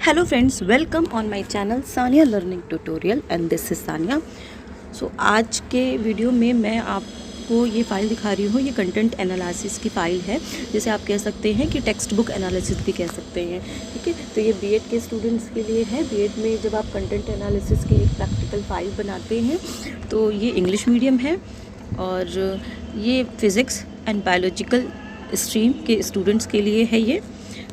Hello friends, welcome on my channel Saniya learning tutorial and this is Saniya. So आज के video में मैं आपको ये फ़ाइल दिखा रही हूँ। ये कंटेंट एनालिसिस की फ़ाइल है, जिसे आप कह सकते हैं कि टेक्स्ट बुक एनालिसिस भी कह सकते हैं। ठीक है, तो ये बीएड के स्टूडेंट्स के लिए है। बीएड में जब आप कंटेंट एनालिसिस की एक प्रैक्टिकल फ़ाइल बनाते हैं तो ये इंग्लिश मीडियम है और ये फ़िज़िक्स एंड बायोलॉजिकल स्ट्रीम के स्टूडेंट्स के लिए है ये।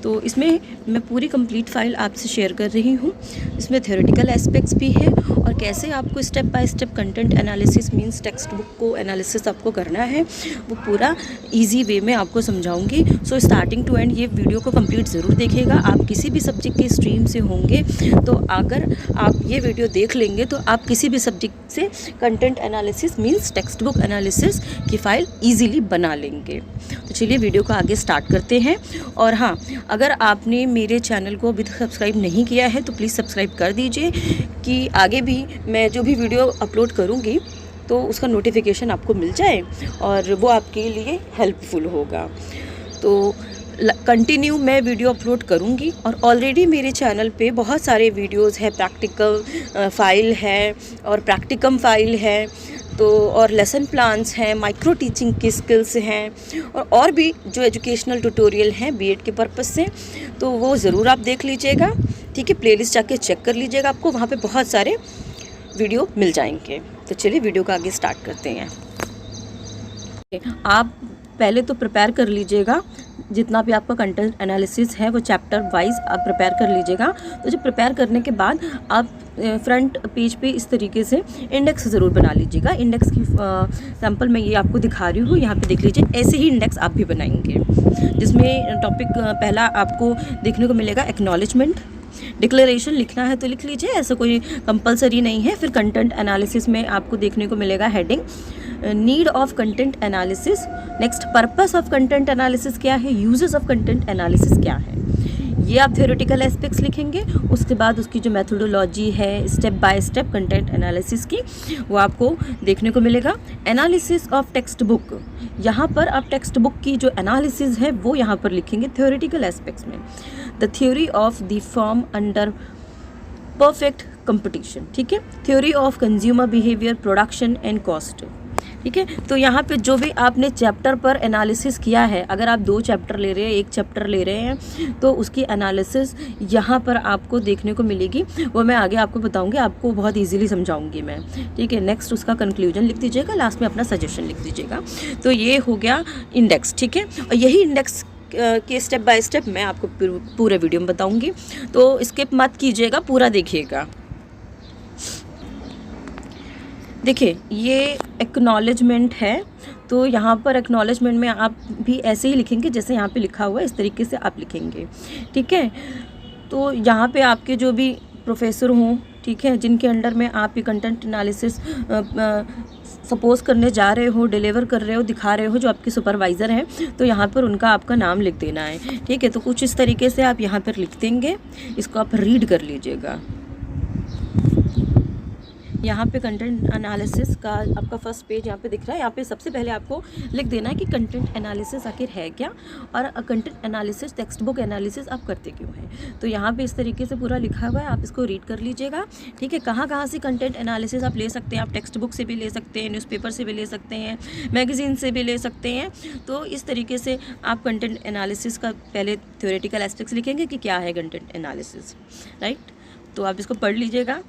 तो इसमें मैं पूरी कंप्लीट फ़ाइल आपसे शेयर कर रही हूँ। इसमें थ्योरेटिकल एस्पेक्ट्स भी है और कैसे आपको step by step content analysis means text book को एनालिसिस आपको करना है, वो पूरा इजी वे में आपको समझाऊंगी। सो स्टार्टिंग टू एंड ये वीडियो को कंप्लीट ज़रूर देखिएगा। आप किसी भी सब्जेक्ट के स्ट्रीम से होंगे तो अगर आप ये वीडियो देख लेंगे तो आप किसी भी सब्जेक्ट से content analysis means text book analysis की फ़ाइल ईजीली बना लेंगे। तो चलिए वीडियो को आगे स्टार्ट करते हैं। और हाँ, अगर आपने मेरे चैनल को अभी तक सब्सक्राइब नहीं किया है तो प्लीज़ सब्सक्राइब कर दीजिए कि आगे भी मैं जो भी वीडियो अपलोड करूँगी तो उसका नोटिफिकेशन आपको मिल जाए और वो आपके लिए हेल्पफुल होगा। तो कंटिन्यू मैं वीडियो अपलोड करूँगी और ऑलरेडी मेरे चैनल पे बहुत सारे वीडियोस है, प्रैक्टिकल फ़ाइल है और प्रैक्टिकम फ़ाइल है, तो और लेसन प्लान्स हैं, माइक्रो टीचिंग की स्किल्स हैं और भी जो एजुकेशनल ट्यूटोरियल हैं बीएड के पर्पस से, तो वो ज़रूर आप देख लीजिएगा। ठीक है, प्लेलिस्ट जाके चेक कर लीजिएगा, आपको वहाँ पे बहुत सारे वीडियो मिल जाएंगे। तो चलिए वीडियो को आगे स्टार्ट करते हैं। आप पहले तो प्रिपेयर कर लीजिएगा, जितना भी आपका कंटेंट एनालिसिस है वो चैप्टर वाइज आप प्रिपेयर कर लीजिएगा। तो जब प्रिपेयर करने के बाद आप फ्रंट पेज पे इस तरीके से इंडेक्स ज़रूर बना लीजिएगा। इंडेक्स की सैम्पल मैं ये आपको दिखा रही हूँ, यहाँ पे देख लीजिए। ऐसे ही इंडेक्स आप भी बनाएंगे, जिसमें टॉपिक पहला आपको देखने को मिलेगा एक्नॉलेजमेंट। डिक्लेरेशन लिखना है तो लिख लीजिए, ऐसा कोई कंपलसरी नहीं है। फिर कंटेंट एनालिसिस में आपको देखने को मिलेगा heading need of content analysis. Next, purpose of content analysis क्या है, यूजेस ऑफ कंटेंट एनालिसिस क्या है, ये आप थ्योरेटिकल एस्पेक्ट्स लिखेंगे। उसके बाद उसकी जो मेथोडोलॉजी है step by step content analysis की, वो आपको देखने को मिलेगा। एनालिसिस ऑफ टेक्स्ट बुक, यहाँ पर आप टेक्स्ट बुक की जो एनालिसिस है वो यहाँ पर लिखेंगे थ्योरेटिकल एस्पेक्ट्स में। The theory of the form under perfect competition. ठीक है, theory of consumer behaviour, production and cost. ठीक है, तो यहाँ पे जो भी आपने चैप्टर पर एनालिसिस किया है, अगर आप 2 चैप्टर ले रहे हैं, 1 चैप्टर ले रहे हैं, तो उसकी एनालिसिस यहाँ पर आपको देखने को मिलेगी। वो मैं आगे आपको बताऊँगी, आपको बहुत इजीली समझाऊँगी मैं। ठीक है, नेक्स्ट उसका कंक्लूजन लिख दीजिएगा, लास्ट में अपना सजेशन लिख दीजिएगा। तो ये हो गया इंडेक्स। ठीक है, और यही इंडेक्स के स्टेप बाय स्टेप मैं आपको पूरे वीडियो में बताऊँगी, तो स्किप मत कीजिएगा, पूरा देखिएगा। देखिए, ये एक्नॉलेजमेंट है, तो यहाँ पर एक्नॉलेजमेंट में आप भी ऐसे ही लिखेंगे जैसे यहाँ पे लिखा हुआ है, इस तरीके से आप लिखेंगे। ठीक है, तो यहाँ पे आपके जो भी प्रोफेसर हों, ठीक है, जिनके अंडर में आप ये कंटेंट एनालिसिस सपोज करने जा रहे हो, डिलीवर कर रहे हो, दिखा रहे हो, जो आपके सुपरवाइज़र हैं, तो यहाँ पर उनका आपका नाम लिख देना है। ठीक है, तो कुछ इस तरीके से आप यहाँ पर लिख देंगे, इसको आप रीड कर लीजिएगा। यहाँ पे कंटेंट एनालिसिस का आपका फर्स्ट पेज यहाँ पे दिख रहा है। यहाँ पे सबसे पहले आपको लिख देना है कि कंटेंट एनालिसिस आखिर है क्या, और content analysis text book analysis आप करते क्यों हैं। तो यहाँ पे इस तरीके से पूरा लिखा हुआ है, आप इसको रीड कर लीजिएगा। ठीक है, कहाँ से कंटेंट एनालिसिस आप ले सकते हैं, आप टेक्स्ट बुक से भी ले सकते हैं, न्यूज़पेपर से भी ले सकते हैं, मैगजीन से भी ले सकते हैं। तो इस तरीके से आप कंटेंट एनालिसिस का पहले थ्योरेटिकल एस्पेक्ट्स लिखेंगे कि क्या है कंटेंट एनालिसिस, राइट। तो आप इसको पढ़ लीजिएगा।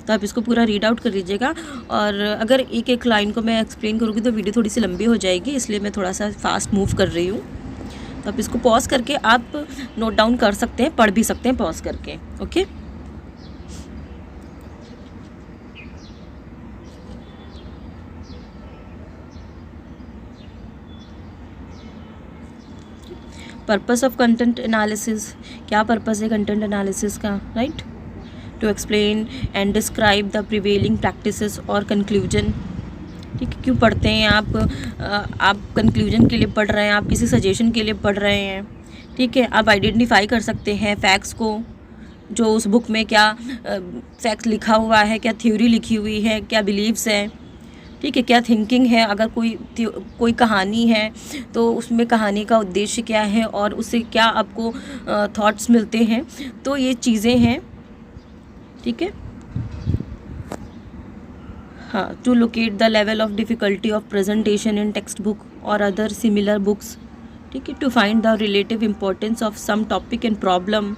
तो आप इसको पूरा रीड आउट कर लीजिएगा। और अगर एक एक लाइन को मैं एक्सप्लेन करूँगी तो वीडियो थोड़ी सी लंबी हो जाएगी, इसलिए मैं थोड़ा सा फास्ट मूव कर रही हूँ। तो आप इसको पॉज करके आप नोट डाउन कर सकते हैं, पढ़ भी सकते हैं पॉज करके। Okay, purpose of content analysis, क्या पर्पस है कंटेंट एनालिसिस का, right. To explain and describe the prevailing practices और कंक्लूजन। ठीक है, क्यों पढ़ते हैं आप कंक्लूजन के लिए पढ़ रहे हैं, आप किसी सजेशन के लिए पढ़ रहे हैं। ठीक है, आप आइडेंटिफाई कर सकते हैं फैक्ट्स को, जो उस बुक में क्या फैक्ट्स लिखा हुआ है, क्या थ्योरी लिखी हुई है, क्या बिलीव्स है। ठीक है, क्या थिंकिंग है, अगर कोई कहानी है तो उसमें कहानी का उद्देश्य क्या है और उससे क्या आपको थॉट्स मिलते हैं, तो ये चीज़ें हैं। ठीक है, हाँ, to locate the level of difficulty of presentation in text book और अदर सिमिलर बुक्स। ठीक है, to find the relative importance of some topic and problem.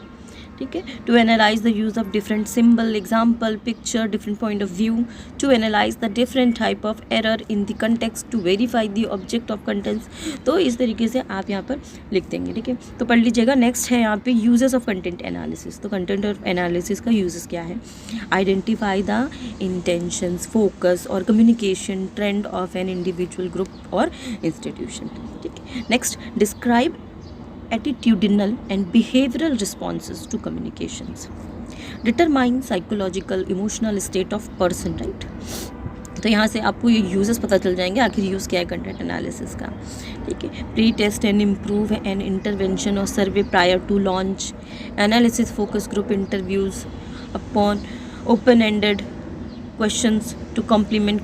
ठीक है, to analyse the use of different symbol, example, picture, different point of view, to analyse the different type of error in the context, to verify the object of contents. तो इस तरीके से आप यहाँ पर लिख देंगे। ठीक है, तो पढ़ लीजिएगा। नेक्स्ट है यहाँ पे यूजेस ऑफ कंटेंट एनालिसिस। तो कंटेंट और एनालिसिस का यूजेस क्या है? आइडेंटिफाई द इंटेंशंस, फोकस और communication trend of an individual, group और इंस्टीट्यूशन। ठीक है, next, describe attitudinal and behavioral responses to communications, determine psychological emotional state of person, right? तो यहाँ से आपको ये यूजेस पता चल जाएंगे आखिर यूज़ क्या है कंटेंट एनालिसिस का। ठीक है, pre test and improve an intervention और survey prior to launch, analysis focus group interviews upon open ended questions to complement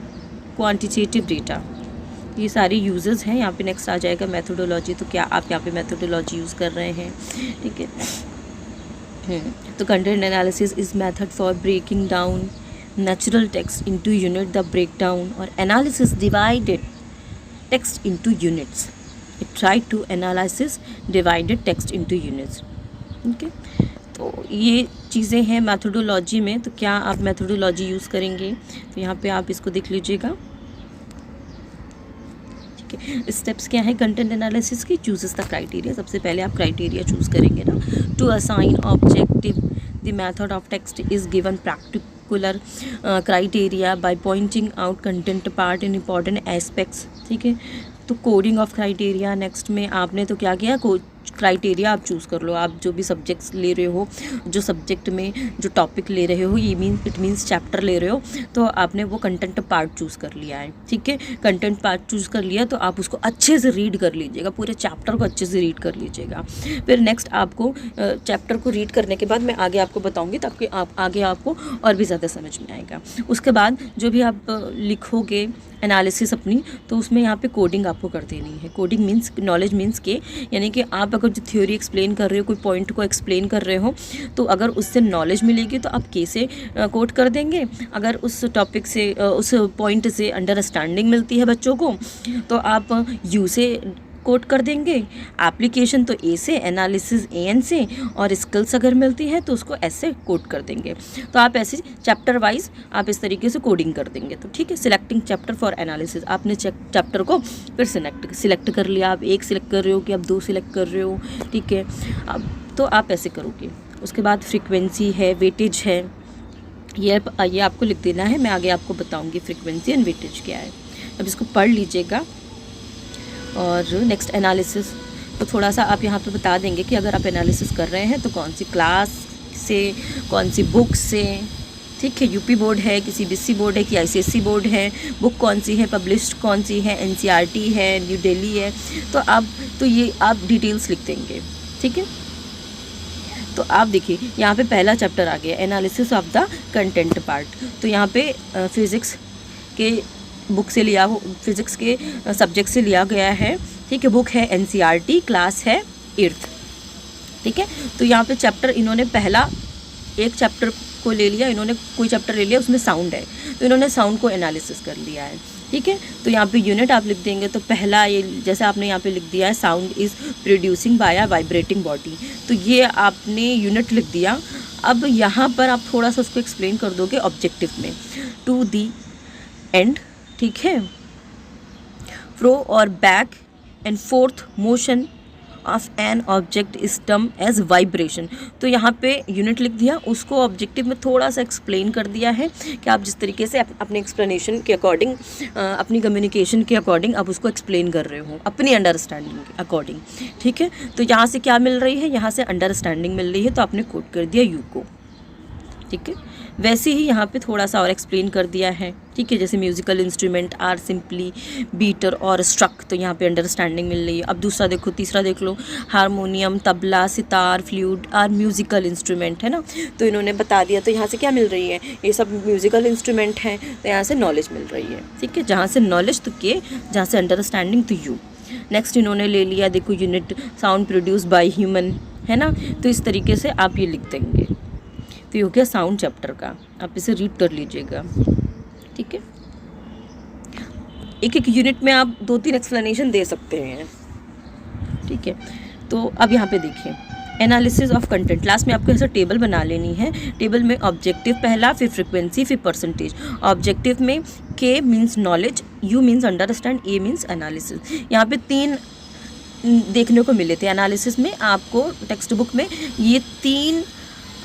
quantitative data. ये सारी यूजेस हैं। यहाँ पे नेक्स्ट आ जाएगा मेथोडोलॉजी। तो क्या आप यहाँ पे मेथोडोलॉजी यूज़ कर रहे हैं? ठीक है, तो content analysis is method for breaking down natural text into unit, the breakdown और analysis divided text into units. It try to analysis divided text into units. ठीक है, तो ये चीज़ें हैं मेथोडोलॉजी में। तो क्या आप मेथोडोलॉजी यूज़ करेंगे? तो यहाँ पे आप इसको देख लीजिएगा। स्टेप्स क्या है कंटेंट एनालिसिस की? Chooses the criteria. सबसे पहले आप क्राइटेरिया चूज़ करेंगे ना। To assign objective, the method of text is given particular criteria by pointing out content part in important aspects. ठीक है, तो कोडिंग ऑफ क्राइटेरिया। नेक्स्ट में आपने तो क्या किया, क्राइटेरिया आप चूज़ कर लो। आप जो भी सब्जेक्ट्स ले रहे हो, जो सब्जेक्ट में जो टॉपिक ले रहे हो, इट मीन्स चैप्टर ले रहे हो, तो आपने वो कंटेंट पार्ट चूज़ कर लिया है। ठीक है, कंटेंट पार्ट चूज़ कर लिया तो आप उसको अच्छे से रीड कर लीजिएगा, पूरे चैप्टर को अच्छे से रीड कर लीजिएगा। फिर नेक्स्ट आपको चैप्टर को रीड करने के बाद मैं आगे आपको बताऊँगी, ताकि आगे आपको और भी ज़्यादा समझ में आएगा। उसके बाद जो भी आप लिखोगे एनालिसिस अपनी, तो उसमें यहाँ पे कोडिंग आपको कर देनी है। कोडिंग मीन्स नॉलेज मीन्स के, यानी कि आप अगर जो थ्योरी एक्सप्लेन कर रहे हो, कोई पॉइंट को एक्सप्लेन कर रहे हो, तो अगर उससे नॉलेज मिलेगी तो आप कैसे कोड कर देंगे। अगर उस टॉपिक से, उस पॉइंट से अंडरस्टैंडिंग मिलती है बच्चों को, तो आप यू से कोड कर देंगे। एप्लीकेशन तो ए से, एनालिसिस एन से, और स्किल्स अगर मिलती है तो उसको ऐसे कोड कर देंगे। तो आप ऐसे चैप्टर वाइज आप इस तरीके से कोडिंग कर देंगे। तो ठीक है, सिलेक्टिंग चैप्टर फॉर एनालिसिस। आपने चैप्टर को फिर सिलेक्ट कर लिया। आप एक सिलेक्ट कर रहे हो कि आप दो सिलेक्ट कर रहे हो? ठीक है, अब तो आप ऐसे करोगे। उसके बाद फ्रीक्वेंसी है, वेटेज है, ये आपको लिख देना है। मैं आगे आपको बताऊँगी फ्रीक्वेंसी एंड वेटेज क्या है। अब इसको पढ़ लीजिएगा। और नेक्स्ट एनालिसिस, तो थोड़ा सा आप यहाँ पे बता देंगे कि अगर आप एनालिसिस कर रहे हैं तो कौन सी क्लास से, कौन सी बुक से। ठीक है, यूपी बोर्ड है कि सीबीएसई बोर्ड है कि आईसीएसई बोर्ड है, बुक कौन सी है, पब्लिश्ड कौन सी है, एनसीईआरटी है, न्यू दिल्ली है। तो ये आप डिटेल्स लिख देंगे। ठीक है, तो आप देखिए यहाँ पे पहला चैप्टर आ गया, analysis of the content part. तो यहाँ पे फिज़िक्स के बुक से लिया, फिज़िक्स के सब्जेक्ट से लिया गया है। ठीक है, बुक है एनसीईआरटी, क्लास है 8th। ठीक है, तो यहाँ पे चैप्टर इन्होंने पहला एक चैप्टर को ले लिया, इन्होंने कोई चैप्टर ले लिया, उसमें साउंड है, तो इन्होंने साउंड को एनालिसिस कर लिया है। ठीक है, तो यहाँ पे यूनिट आप लिख देंगे। तो पहला ये जैसे आपने यहाँ पे लिख दिया है, sound is producing by a vibrating body, तो ये आपने यूनिट लिख दिया। अब यहाँ पर आप थोड़ा सा उसको एक्सप्लेन कर दोगे ऑब्जेक्टिव में, टू दी एंड। ठीक है, फ्रो और back and forth motion of an object is term as vibration. तो यहाँ पे यूनिट लिख दिया, उसको ऑब्जेक्टिव में थोड़ा सा एक्सप्लेन कर दिया है कि आप जिस तरीके से अपने एक्सप्लेनेशन के अकॉर्डिंग, अपनी कम्युनिकेशन के अकॉर्डिंग आप उसको एक्सप्लेन कर रहे हो, अपनी अंडरस्टैंडिंग के अकॉर्डिंग। ठीक है, तो यहाँ से क्या मिल रही है, यहाँ से अंडरस्टैंडिंग मिल रही है, तो आपने कोट कर दिया यू को। ठीक है, वैसे ही यहाँ पे थोड़ा सा और एक्सप्लेन कर दिया है, ठीक है। जैसे musical instrument are simply beater और स्ट्रक, तो यहाँ पे अंडरस्टैंडिंग मिल रही है। अब दूसरा देखो, तीसरा देख लो, harmonium, tabla, sitar, flute are musical instrument, है ना। तो इन्होंने बता दिया, तो यहाँ से क्या मिल रही है, ये सब म्यूजिकल इंस्ट्रूमेंट हैं, तो यहाँ से नॉलेज मिल रही है, ठीक है। जहाँ से नॉलेज तो के, जहाँ से अंडरस्टैंडिंग तो यू। नेक्स्ट इन्होंने ले लिया, देखो, unit sound produce by human, है ना। तो इस तरीके से आप ये लिख देंगे। तो ये हो गया साउंड चैप्टर का, आप इसे रीड कर लीजिएगा, ठीक है। एक एक यूनिट में आप 2-3 एक्सप्लेनेशन दे सकते हैं, ठीक है। तो अब यहाँ पे देखिए, एनालिसिस ऑफ कंटेंट, लास्ट में आपको ऐसा टेबल बना लेनी है। टेबल में ऑब्जेक्टिव पहला, फिर फ्रीक्वेंसी, फिर परसेंटेज। ऑब्जेक्टिव में के means knowledge, you means understand, A means analysis. यहाँ पे 3 देखने को मिले थे एनालिसिस में, आपको टेक्स्ट बुक में ये 3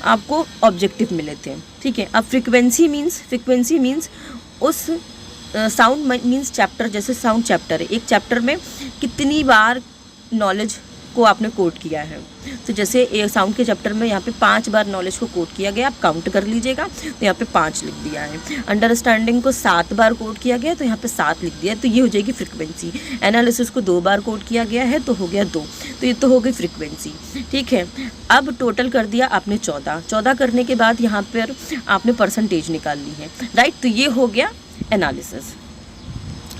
आपको ऑब्जेक्टिव मिले थे, ठीक है। अब फ्रीक्वेंसी मीन्स उस साउंड मीन्स चैप्टर, जैसे साउंड चैप्टर है, एक चैप्टर में कितनी बार नॉलेज को आपने कोट किया है। तो जैसे एक साउंड के चैप्टर में यहाँ पे 5 बार नॉलेज को कोट किया गया, आप काउंट कर लीजिएगा, तो यहाँ पे 5 लिख दिया है। अंडरस्टैंडिंग को 7 बार कोट किया गया, तो यहाँ पे 7 लिख दिया है, तो ये हो जाएगी फ्रीक्वेंसी। एनालिसिस को 2 बार कोट किया गया है, तो हो गया 2, तो ये तो हो गई फ्रीक्वेंसी, ठीक है। अब टोटल कर दिया आपने 14 करने के बाद यहाँ पर आपने परसेंटेज निकाल ली है, राइट। तो ये हो गया एनालिसिस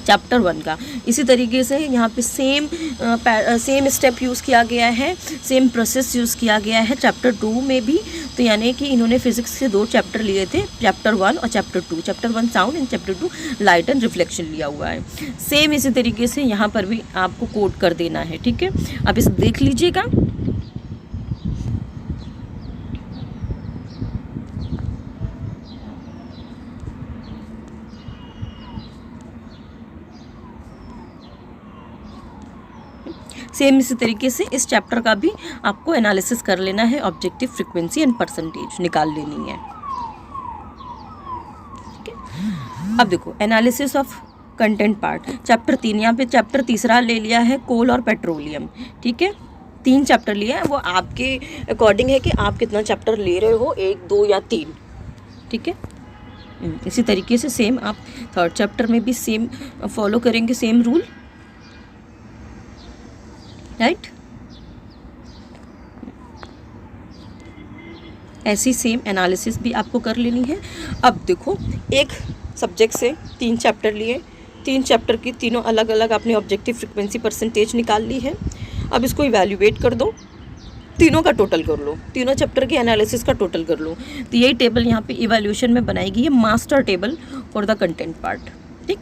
चैप्टर 1 का। इसी तरीके से यहाँ पे सेम स्टेप यूज़ किया गया है, सेम प्रोसेस यूज़ किया गया है चैप्टर 2 में भी। तो यानी कि इन्होंने फिजिक्स के 2 चैप्टर लिए थे, चैप्टर 1 और chapter 2। Chapter 1 sound and chapter 2 light and reflection लिया हुआ है। सेम इसी तरीके से यहाँ पर भी आपको कोड कर देना है, ठीक है। अब इसे देख लीजिएगा। सेम इसी तरीके से इस चैप्टर का भी आपको एनालिसिस कर लेना है, ऑब्जेक्टिव, फ्रीक्वेंसी एंड परसेंटेज निकाल लेनी है, ठीक है। अब देखो, analysis of content part, chapter 3, यहाँ पे चैप्टर तीसरा ले लिया है, कोल और पेट्रोलियम, ठीक है। 3 चैप्टर लिया है, वो आपके अकॉर्डिंग है कि आप कितना चैप्टर ले रहे हो, 1, 2 या 3, ठीक है। इसी तरीके से सेम आप 3rd चैप्टर में भी सेम फॉलो करेंगे, सेम रूल, राइट। ऐसी सेम एनालिसिस भी आपको कर लेनी है। अब देखो, एक सब्जेक्ट से 3 चैप्टर लिए, 3 चैप्टर की तीनों अलग अलग आपने ऑब्जेक्टिव, फ्रीक्वेंसी, परसेंटेज निकाल ली है। अब इसको इवैल्यूएट कर दो, तीनों का टोटल कर लो, तीनों चैप्टर के एनालिसिस का टोटल कर लो। तो यही टेबल यहाँ पे इवैल्यूएशन में बनाएगी, ये master table for the content part, ठीक।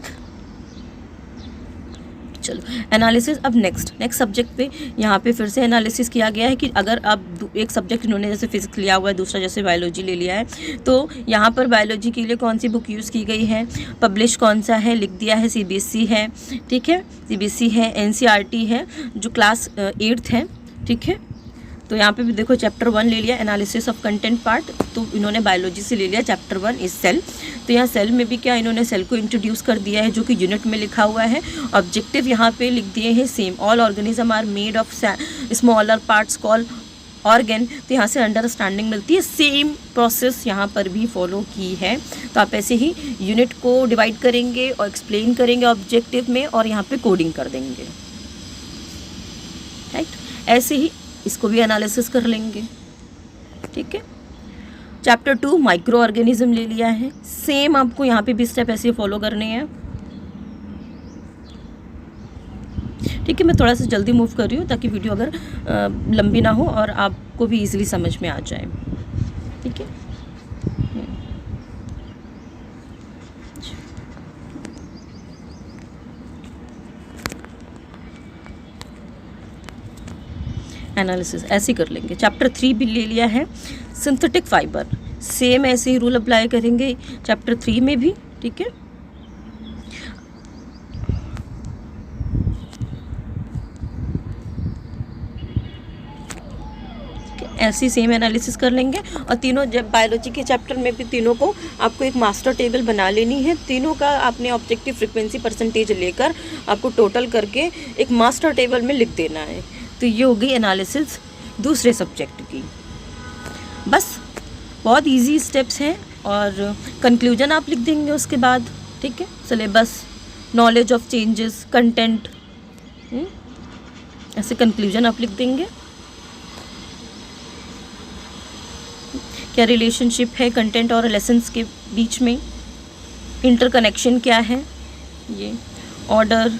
चलो एनालिसिस। अब नेक्स्ट सब्जेक्ट पे यहाँ पे फिर से एनालिसिस किया गया है कि अगर अब एक सब्जेक्ट इन्होंने जैसे फिजिक्स लिया हुआ है, दूसरा जैसे बायोलॉजी ले लिया है, तो यहाँ पर बायोलॉजी के लिए कौन सी बुक यूज़ की गई है, पब्लिश कौन सा है, लिख दिया है CBSE है, ठीक है, CBSE है, NCERT है जो क्लास 8th है, ठीक है। तो यहाँ पे भी देखो चैप्टर 1 ले लिया, एनालिसिस ऑफ कंटेंट पार्ट, तो इन्होंने बायोलॉजी से ले लिया चैप्टर 1 इज सेल। तो यहाँ सेल में भी क्या इन्होंने सेल को इंट्रोड्यूस कर दिया है, जो कि यूनिट में लिखा हुआ है। ऑब्जेक्टिव यहाँ पे लिख दिए हैं same, all organism are made of smaller parts called organ. तो यहाँ से अंडरस्टैंडिंग मिलती है, सेम प्रोसेस यहाँ पर भी फॉलो की है। तो आप ऐसे ही यूनिट को डिवाइड करेंगे और एक्सप्लेन करेंगे ऑब्जेक्टिव में, और यहाँ पे कोडिंग कर देंगे, राइट। ऐसे ही इसको भी एनालिसिस कर लेंगे, ठीक है। चैप्टर 2 माइक्रो ऑर्गेनिज्म ले लिया है, सेम आपको यहाँ पे भी स्टेप ऐसे फॉलो करने हैं, ठीक है। मैं थोड़ा सा जल्दी मूव कर रही हूँ ताकि वीडियो अगर लंबी ना हो और आपको भी इजीली समझ में आ जाए, ठीक है। एनालिसिस ऐसे कर लेंगे। चैप्टर 3 भी ले लिया है, सिंथेटिक फाइबर, सेम ऐसे ही रूल अप्लाई करेंगे चैप्टर 3 में भी, ठीक है। ऐसी सेम एनालिसिस कर लेंगे। और तीनों जब बायोलॉजी के चैप्टर में भी तीनों को आपको एक मास्टर टेबल बना लेनी है, तीनों का आपने ऑब्जेक्टिव, फ्रीक्वेंसी, परसेंटेज लेकर आपको टोटल करके एक मास्टर टेबल में लिख देना है। तो ये हो गई एनालिसिस दूसरे सब्जेक्ट की। बस बहुत इजी स्टेप्स हैं, और कंक्लूजन आप लिख देंगे उसके बाद, ठीक है। Syllabus, knowledge of changes, content, ऐसे कंक्लूजन आप लिख देंगे। क्या रिलेशनशिप है कंटेंट और लेसन्स के बीच में, इंटरकनेक्शन क्या है, ये order,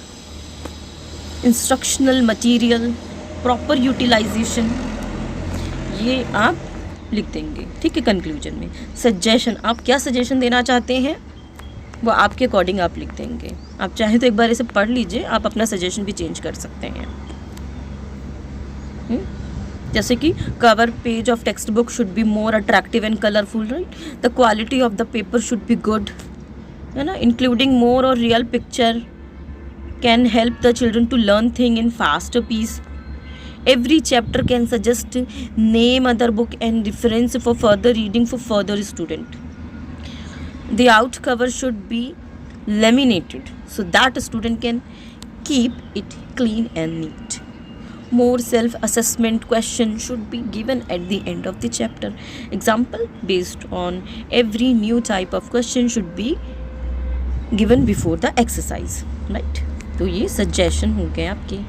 instructional material, proper utilisation, ये आप लिख देंगे, ठीक है। कंक्लूजन में सजेशन, आप क्या सजेशन देना चाहते हैं वो आपके अकॉर्डिंग आप लिख देंगे। आप चाहें तो एक बार इसे पढ़ लीजिए, आप अपना सजेशन भी चेंज कर सकते हैं। जैसे कि cover page of text book should be more attractive and colourful, right. The quality of the paper should be good, है ना। इंक्लूडिंग मोर और real picture can help the children to learn thing in faster piece. Every chapter can suggest name other book and reference for further reading for further student. The out cover should be laminated so that a student can keep it clean and neat. More self-assessment question should be given at the end of the chapter. Example based on every new type of question should be given before the exercise, right? तो ये suggestion हो गए आपके।